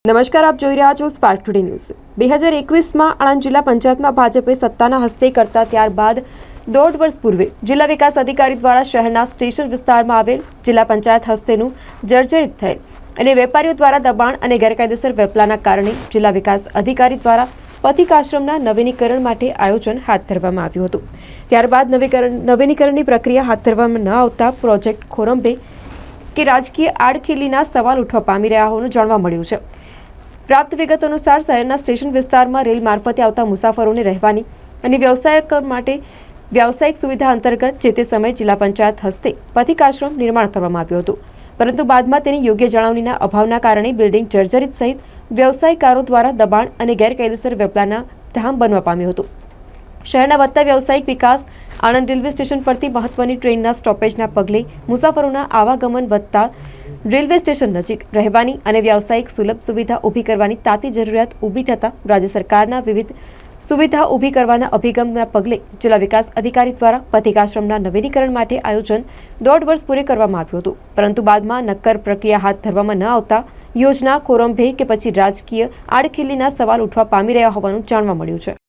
નમસ્કાર, આપ જોઈ રહ્યા છો સ્પાર્ક ટુડે ન્યૂઝ। 2021માં આણંદ જિલ્લા પંચાયતમાં ભાજપે સત્તાના હસ્તે કરતા ત્યારબાદ દોઢ વર્ષ પૂર્વે જિલ્લા વિકાસ અધિકારી દ્વારા શહેરના સ્ટેશન વિસ્તારમાં આવેલ જિલ્લા પંચાયત હસ્તેનું જર્જરિત થયેલ અને વેપારીઓ દ્વારા દબાણ અને ગેરકાયદેસર વેપલાના કારણે જિલ્લા વિકાસ અધિકારી દ્વારા પથિક આશ્રમના નવીનીકરણ માટે આયોજન હાથ ધરવામાં આવ્યું હતું। ત્યારબાદ નવીનીકરણની પ્રક્રિયા હાથ ધરવામાં ન આવતા પ્રોજેક્ટ ખોરંભે કે રાજકીય આડખીલીના સવાલ ઉઠવા પામી રહ્યા હોવાનું જાણવા મળ્યું છે। પ્રાપ્ત વિગતો અનુસાર શહેરના સ્ટેશન વિસ્તારમાં રેલ મારફતે આવતા મુસાફરોને રહેવાની અને વ્યાવસાયિક સુવિધા અંતર્ગત જે તે સમયે જિલ્લા પંચાયત હસ્તે પથિક આશ્રમ નિર્માણ કરવામાં આવ્યું હતું, પરંતુ બાદમાં તેની યોગ્ય જાળવણીના અભાવના કારણે બિલ્ડિંગ જર્જરિત સહિત વ્યવસાયકારો દ્વારા દબાણ અને ગેરકાયદેસર વેપલાના ધામ બનવા પામ્યું હતું। શહેરના વધતા વ્યવસાયિક વિકાસ, આણંદ રેલવે સ્ટેશન પરથી મહત્વની ટ્રેનના સ્ટોપેજના પગલે મુસાફરોના આવાગમન વધતા રેલવે સ્ટેશન નજીક રહેવાની અને વ્યાવસાયિક સુલભ સુવિધા ઊભી કરવાની તાતી જરૂરિયાત ઊભી થતાં રાજ્ય સરકારના વિવિધ સુવિધા ઊભી કરવાના અભિગમના પગલે જિલ્લા વિકાસ અધિકારી દ્વારા પથિક આશ્રમના નવીનીકરણ માટે આયોજન દોઢ વર્ષ પૂરે કરવામાં આવ્યું હતું, પરંતુ બાદમાં નક્કર પ્રક્રિયા હાથ ધરવામાં ન આવતા યોજના ખોરંભે કે પછી રાજકીય આડખીલીના સવાલ ઉઠવા પામી રહ્યા હોવાનું જાણવા મળ્યું છે।